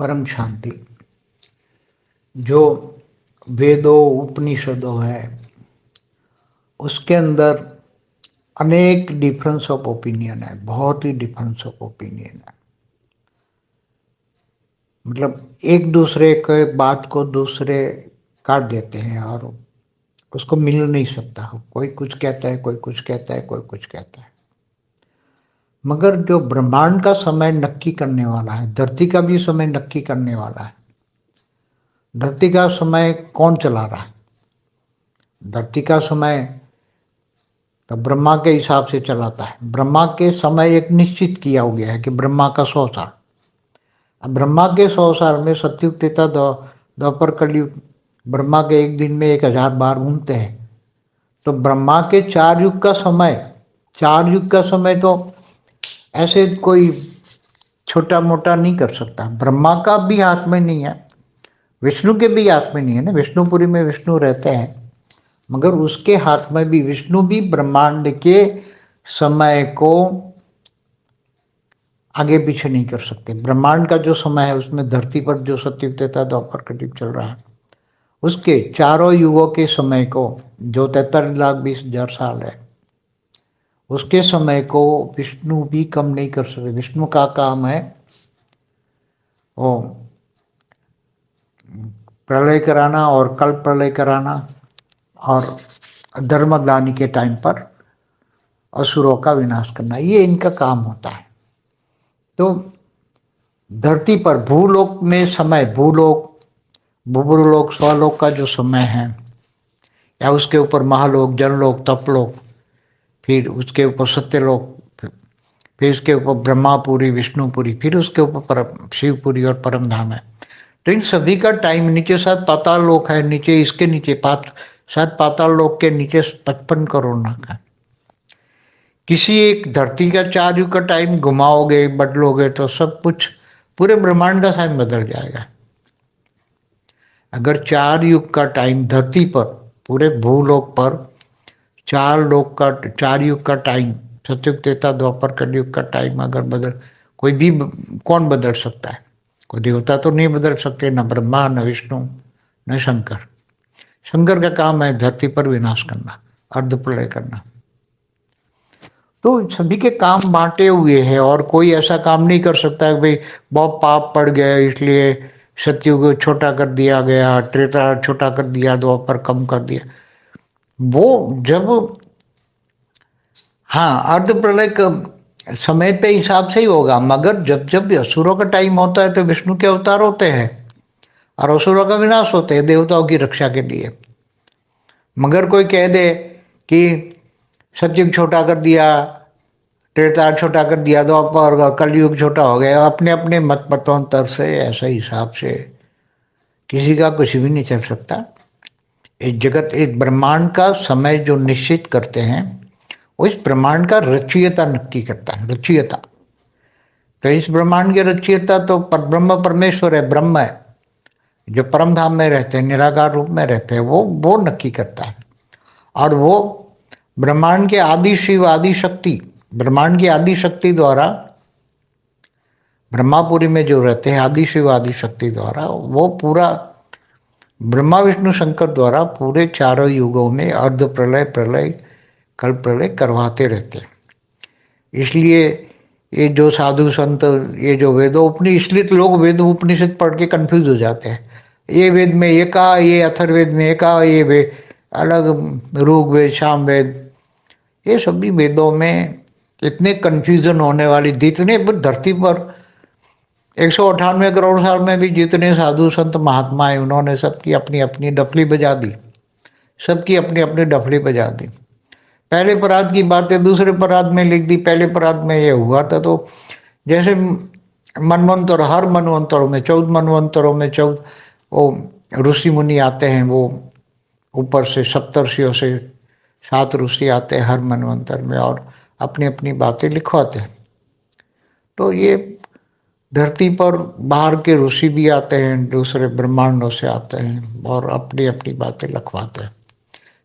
परम शांति। जो वेदों उपनिषदों है उसके अंदर अनेक डिफरेंस ऑफ ओपिनियन है, बहुत ही डिफरेंस ऑफ ओपिनियन है। मतलब एक दूसरे के बात को दूसरे काट देते हैं और उसको मिल नहीं सकता। कोई कुछ कहता है, कोई कुछ कहता है, कोई कुछ कहता है। मगर जो ब्रह्मांड का समय नक्की करने वाला है, धरती का भी समय नक्की करने वाला है। धरती का समय कौन चला रहा है? धरती का समय तो ब्रह्मा के हिसाब से चलाता है। ब्रह्मा के समय एक निश्चित किया हो गया है कि ब्रह्मा का 100 साल। अब ब्रह्मा के 100 साल में सतयुग त्रेता द्वापर कलयुग, ब्रह्मा के एक दिन में 1000 बार घूमते हैं। तो ब्रह्मा के 4 युग का समय, 4 युग का समय तो ऐसे कोई छोटा मोटा नहीं कर सकता। ब्रह्मा का भी हाथ में नहीं है, विष्णु के भी हाथ में नहीं है ना। विष्णुपुरी में विष्णु रहते हैं, मगर उसके हाथ में भी, विष्णु भी ब्रह्मांड के समय को आगे पीछे नहीं कर सकते। ब्रह्मांड का जो समय है उसमें धरती पर जो सतयुग त्रेता द्वापर कलयुग चल रहा है, उसके चारों युगों के समय को, जो 43,20,000 साल है, उसके समय को विष्णु भी कम नहीं कर सकते। विष्णु का काम है वो प्रलय कराना और कल प्रलय कराना और धर्मग्लानि के टाइम पर असुरों का विनाश करना, ये इनका काम होता है। तो धरती पर भूलोक में समय, भूलोक, भूलोक, स्वलोक का जो समय है, या उसके ऊपर महालोक, जनलोक, तपलोक, फिर उसके ऊपर सत्यलोक, फिर उसके ऊपर ब्रह्मापुरी, विष्णुपुरी, फिर उसके ऊपर परम शिवपुरी और परम धाम है। तो इन सभी का टाइम, नीचे सात पाताल लोक है, नीचे इसके नीचे सात पाताल लोक के नीचे 55 करोड़ नाग है। किसी एक धरती का 4 युग का टाइम घुमाओगे, बदलोगे तो सब कुछ, पूरे ब्रह्मांड का टाइम बदल जाएगा। अगर 4 युग का टाइम धरती पर, पूरे भूलोक पर 4 युग का टाइम, सतयुग त्रेता द्वापर कलयुग का टाइम अगर बदल, कोई भी कौन बदल सकता है? कोई देवता तो नहीं बदल सकते, न ब्रह्मा, न विष्णु, न शंकर। शंकर का काम है धरती पर विनाश करना, अर्ध प्रलय करना। तो सभी के काम बांटे हुए हैं और कोई ऐसा काम नहीं कर सकता है भाई बहुत पाप पड़ गया इसलिए सतयुग छोटा कर दिया गया, त्रेता छोटा कर दिया, द्वापर कम कर दिया। वो जब, हाँ, अर्ध प्रलय समय पे हिसाब से ही होगा। मगर जब जब असुरों का टाइम होता है तो विष्णु के अवतार होते हैं और असुरों का विनाश होते हैं देवताओं की रक्षा के लिए। मगर कोई कह दे कि सतयुग छोटा कर दिया, त्रेता छोटा कर दिया, द्वापर कलयुग छोटा हो गया, अपने अपने मत मतांतर से, ऐसे हिसाब से किसी का कुछ भी नहीं चल सकता। इस जगत, एक ब्रह्मांड का समय जो निश्चित करते हैं, वो इस ब्रह्मांड का रचयिता नक्की करता है। रचयिता तो इस ब्रह्मांड के रचयिता तो ब्रह्म परमेश्वर है, ब्रह्म है, जो परम धाम में रहते हैं, निराकार रूप में रहते हैं, वो नक्की करता है। और वो ब्रह्मांड के आदि शिव, आदि शक्ति, ब्रह्मांड की आदि शक्ति द्वारा, ब्रह्मापुरी में जो रहते हैं आदि शिव आदि शक्ति द्वारा, वो पूरा ब्रह्मा विष्णु शंकर द्वारा पूरे चारों युगों में अर्ध प्रलय, प्रलय, कल प्रलय करवाते रहते हैं। इसलिए ये जो साधु संत, ये जो वेदोपनिषद, इसलिए तो लोग वेद उपनिषद पढ़ के कंफ्यूज हो जाते हैं। ये वेद में ये कहा, ये अथर्ववेद में ये कहा, ये वेद अलग, ऋग्वेद, सामवेद, ये सभी वेदों में इतने कंफ्यूजन होने वाली, जितने धरती पर 198 करोड़ साल में भी जितने साधु संत महात्मा है, उन्होंने सबकी अपनी अपनी डफली बजा दी, सबकी अपनी अपनी डफली बजा दी। पहले परात की बातें दूसरे परात में लिख दी। पहले परात में ये हुआ था, तो जैसे मनवंतर, हर मनवंतरों में 14 मनवंतरों में 14 वो ऋषि मुनि आते हैं, वो ऊपर से सप्तर्षियों से 7 ऋषि आते हैं हर मनवंतर में और अपनी अपनी बातें लिखवाते हैं। तो ये धरती पर बाहर के ऋषि भी आते हैं, दूसरे ब्रह्मांडों से आते हैं और अपनी अपनी बातें लिखवाते हैं।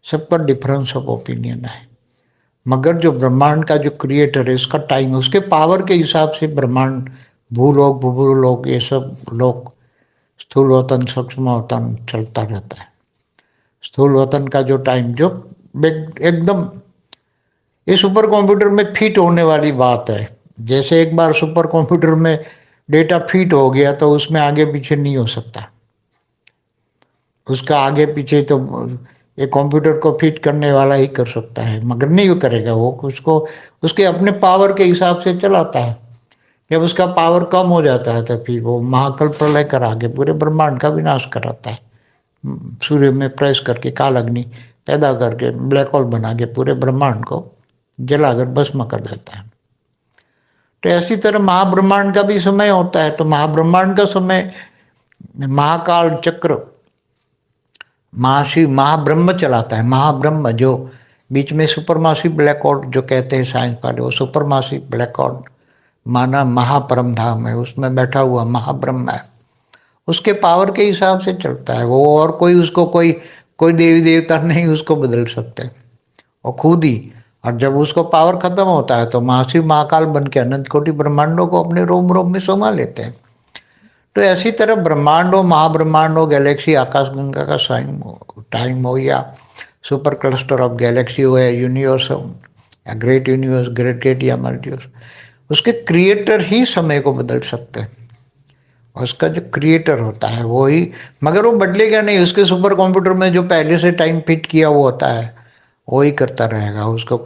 सब पर डिफरेंस ऑफ ओपिनियन है। मगर जो ब्रह्मांड का जो क्रिएटर है, उसका टाइम, उसके पावर के हिसाब से ब्रह्मांड भूलोक भूलोक ये सब लोक, स्थूल वतन सूक्ष्म वतन चलता रहता है। स्थूल वतन का जो टाइम जो एकदम ये सुपर कंप्यूटर में फिट होने वाली बात है। जैसे एक बार सुपर कंप्यूटर में डेटा फिट हो गया तो उसमें आगे पीछे नहीं हो सकता। उसका आगे पीछे तो ये कंप्यूटर को फिट करने वाला ही कर सकता है, मगर नहीं करेगा वो। उसको उसके अपने पावर के हिसाब से चलाता है। जब उसका पावर कम हो जाता है तो फिर वो महाकल्प प्रलय करा के पूरे ब्रह्मांड का विनाश कराता है। सूर्य में प्रेस करके काल अग्नि पैदा करके ब्लैक होल बना के पूरे ब्रह्मांड को जलाकर भस्म कर देता है। तो ऐसी तरह महाब्रह्मांड का भी समय होता है। तो महाब्रह्मांड का समय महाकाल चक्र महाशिव महाब्रह्म चलाता है। महाब्रह्म जो बीच में सुपरमासिव ब्लैक होल जो कहते हैं साइंस वाले, वो सुपरमासिव ब्लैक होल माना महापरम धाम है, उसमें बैठा हुआ महाब्रह्म है। उसके पावर के हिसाब से चलता है वो, और कोई उसको कोई कोई देवी देवता नहीं उसको बदल सकते, वो खुद ही। और जब उसको पावर खत्म होता है तो महाशिव महाकाल बन के अनंत कोटि ब्रह्मांडों को अपने रोम रोम में समा लेते हैं। तो ऐसी तरह ब्रह्मांड हो महाब्रह्मांड हो, गैलेक्सी आकाश गंगा का टाइम हो, या सुपर क्लस्टर ऑफ गैलेक्सी हो, या यूनिवर्स हो, या ग्रेट यूनिवर्स, ग्रेट गेट या मल्टीवर्स, उसके क्रिएटर ही समय को बदल सकते हैं। उसका जो क्रिएटर होता है वो ही, मगर वो बदलेगा नहीं। उसके सुपर कंप्यूटर में जो पहले से टाइम फिट किया हुआ होता है वो ही करता रहेगा, उसको कोई